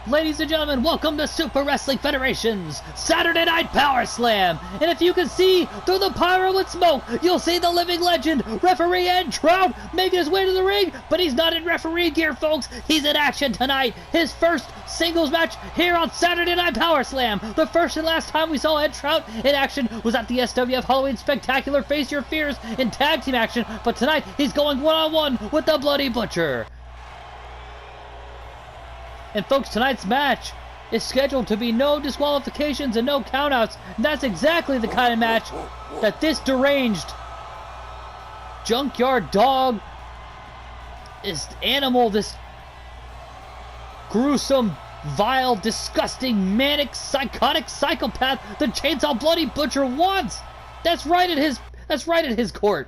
Ladies and gentlemen, welcome to Super Wrestling Federation's Saturday Night Power Slam. And if you can see through the pyro and smoke, you'll see the living legend, referee Ed Trout, making his way to the ring. But he's not in referee gear, folks. He's in action tonight. His first singles match here on Saturday Night Power Slam. The first and last time we saw Ed Trout in action was at the SWF Halloween Spectacular Face Your Fears in tag team action. But tonight, he's going one-on-one with the Bloody Butcher. And folks, tonight's match is scheduled to be no disqualifications and no countouts. And that's exactly the kind of match that this deranged junkyard dog, this animal, this gruesome, vile, disgusting, manic, psychotic psychopath, the Chainsaw Bloody Butcher wants. That's right at his court.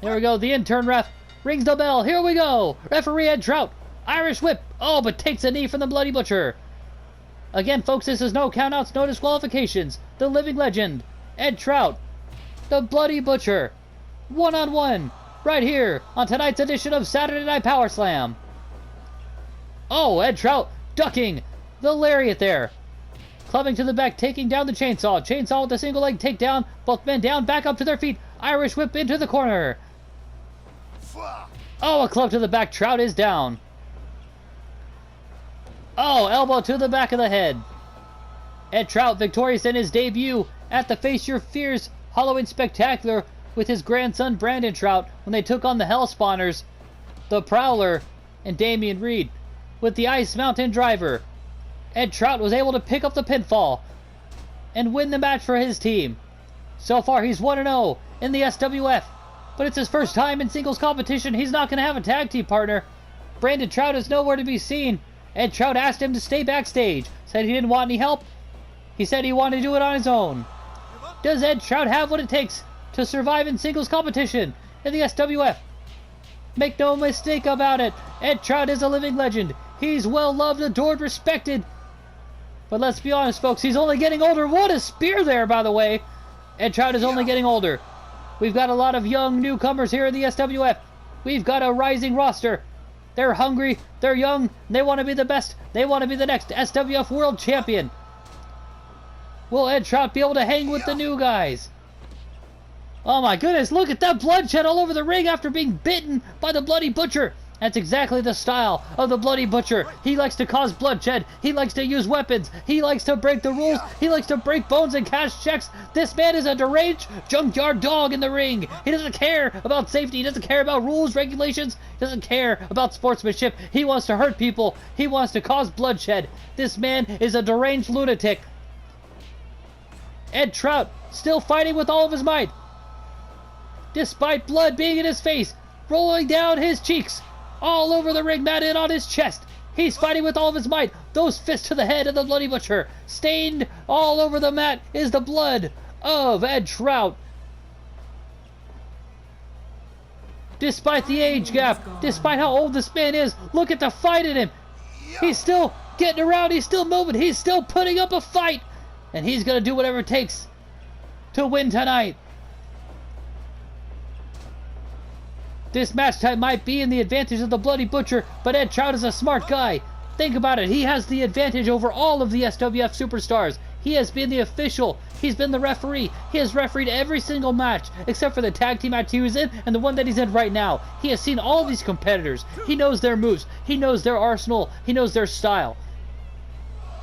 There we go. The intern ref rings the bell. Here we go. Referee Ed Trout. Irish whip. Oh, but takes a knee from the Bloody Butcher. Again, folks, this is no countouts, no disqualifications. The living legend, Ed Trout, the Bloody Butcher, one-on-one, right here on tonight's edition of Saturday Night Power Slam. Oh, Ed Trout ducking the lariat there. Clubbing to the back, taking down the chainsaw. Chainsaw with a single leg takedown. Both men down, back up to their feet. Irish whip into the corner. Oh, a club to the back. Trout is down. Oh, elbow to the back of the head. Ed Trout victorious in his debut at the Face Your Fears Halloween Spectacular with his grandson Brandon Trout when they took on the Hell Spawners, the Prowler, and Damian Reed. With the Ice Mountain Driver, Ed Trout was able to pick up the pinfall and win the match for his team. So far, he's 1-0 in the SWF, but it's his first time in singles competition. He's not going to have a tag team partner. Brandon Trout is nowhere to be seen. Ed Trout asked him to stay backstage, said he didn't want any help. He said he wanted to do it on his own. Does Ed Trout have what it takes to survive in singles competition in the SWF? Make no mistake about it, Ed Trout is a living legend. He's well loved, adored, respected. But let's be honest, folks, he's only getting older. What a spear there, by the way. Ed Trout is only getting older. We've got a lot of young newcomers here in the SWF. We've got a rising roster. They're hungry, they're young, they want to be the best, they want to be the next SWF World Champion. Will Ed Trout be able to hang with the new guys? Oh my goodness, look at that bloodshed all over the ring after being bitten by the Bloody Butcher. That's exactly the style of the Bloody Butcher. He likes to cause bloodshed. He likes to use weapons. He likes to break the rules. He likes to break bones and cash checks. This man is a deranged junkyard dog in the ring. He doesn't care about safety. He doesn't care about rules, regulations. He doesn't care about sportsmanship. He wants to hurt people. He wants to cause bloodshed. This man is a deranged lunatic. Ed Trout still fighting with all of his might, despite blood being in his face, rolling down his cheeks, all over the ring mat and on his chest. He's fighting with all of his might. Those fists to the head of the Bloody Butcher. Stained all over the mat is the blood of Ed Trout. Despite the age gap, despite how old this man is, look at the fight in him. He's still getting around. He's still moving. He's still putting up a fight. And he's going to do whatever it takes to win tonight. This match type might be in the advantage of the Bloody Butcher, but Ed Trout is a smart guy. Think about it. He has the advantage over all of the SWF superstars. He has been the official. He's been the referee. He has refereed every single match, except for the tag team match he was in and the one that he's in right now. He has seen all of these competitors. He knows their moves. He knows their arsenal. He knows their style.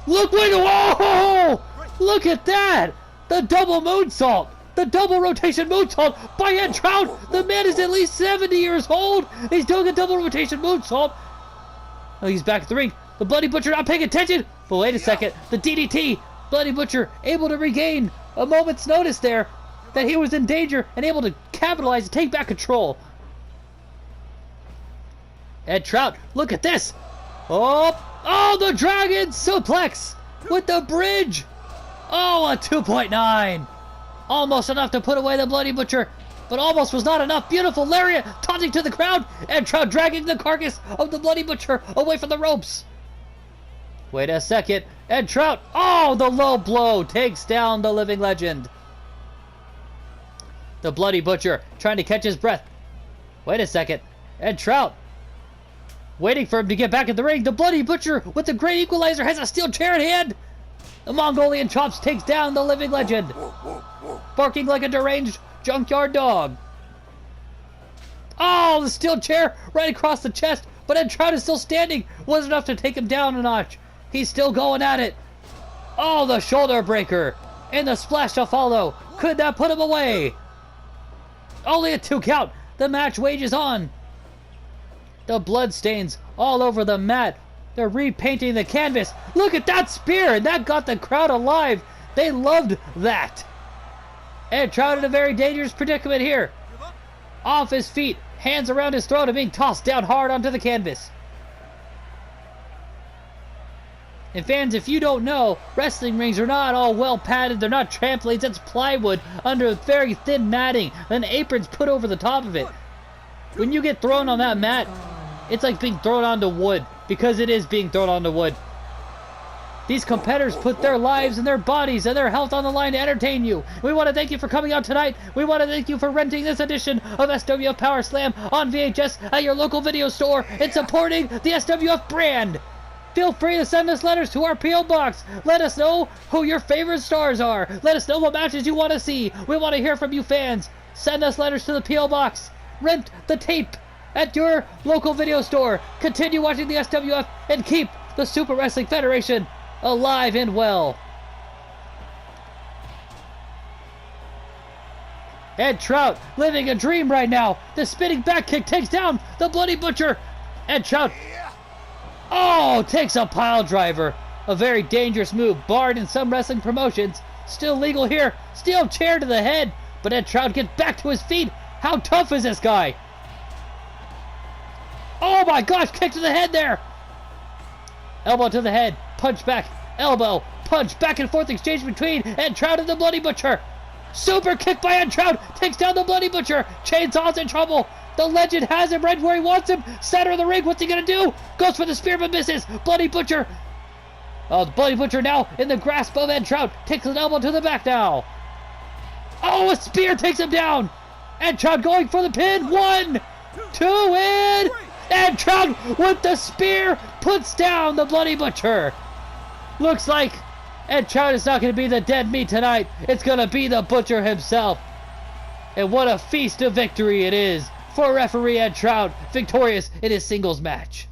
Look, whoa! Look at that! The double moonsault! The double rotation moonsault by Ed Trout. The man is at least 70 years old. He's doing a double rotation moonsault. Oh, he's back at the ring. The Bloody Butcher not paying attention. But wait a second. The DDT. Bloody Butcher able to regain a moment's notice there that he was in danger and able to capitalize and take back control. Ed Trout, look at this. Oh, the Dragon suplex with the bridge. Oh, a 2.9. Almost enough to put away the Bloody Butcher, but almost was not enough. Beautiful lariat, taunting to the crowd. Ed Trout dragging the carcass of the Bloody Butcher away from the ropes. Wait a second. Ed Trout, oh, the low blow takes down the living legend. The Bloody Butcher trying to catch his breath. Wait a second. Ed Trout Waiting for him to get back in the ring, the Bloody Butcher with the great equalizer has a steel chair in hand. The Mongolian Chops takes down the living legend, barking like a deranged junkyard dog. Oh, the steel chair right across the chest, but Ed Trout is still standing. Wasn't enough to take him down a notch. He's still going at it. Oh, the shoulder breaker and the splash to follow. Could that put him away? Only a 2 count. The match wages on. The blood stains all over the mat. They're repainting the canvas. Look at that spear, and that got the crowd alive. They loved that. Ed Trout in a very dangerous predicament here. Off his feet, hands around his throat and being tossed down hard onto the canvas. And fans, if you don't know, wrestling rings are not all well padded. They're not trampolines. It's plywood under very thin matting. Then aprons put over the top of it. When you get thrown on that mat, it's like being thrown onto wood, because it is being thrown onto wood. These competitors put their lives and their bodies and their health on the line to entertain you. We want to thank you for coming out tonight. We want to thank you for renting this edition of SWF Powerslam on VHS at your local video store and supporting the SWF brand. Feel free to send us letters to our P.O. Box. Let us know who your favorite stars are. Let us know what matches you want to see. We want to hear from you fans. Send us letters to the P.O. Box. Rent the tape at your local video store. Continue watching the SWF and keep the Super Wrestling Federation alive and well. Ed Trout living a dream right now. The spinning back kick takes down the Bloody Butcher. Ed Trout, oh, takes a pile driver. A very dangerous move, barred in some wrestling promotions. Still legal here. Steel chair to the head. But Ed Trout gets back to his feet. How tough is this guy? Oh my gosh, kick to the head there. Elbow to the head, punch back, elbow, punch, back and forth exchange between Ed Trout and the Bloody Butcher. Super kick by Ed Trout, takes down the Bloody Butcher. Chainsaw's in trouble. The legend has him right where he wants him. Center of the ring, what's he gonna do? Goes for the spear but misses. Bloody Butcher. Oh, the Bloody Butcher now in the grasp of Ed Trout. Takes an elbow to the back now. Oh, a spear takes him down. Ed Trout going for the pin. 1, 2, and Ed Trout with the spear puts down the Bloody Butcher. Looks like Ed Trout is not going to be the dead meat tonight. It's going to be the Butcher himself. And what a feast of victory it is for referee Ed Trout, victorious in his singles match.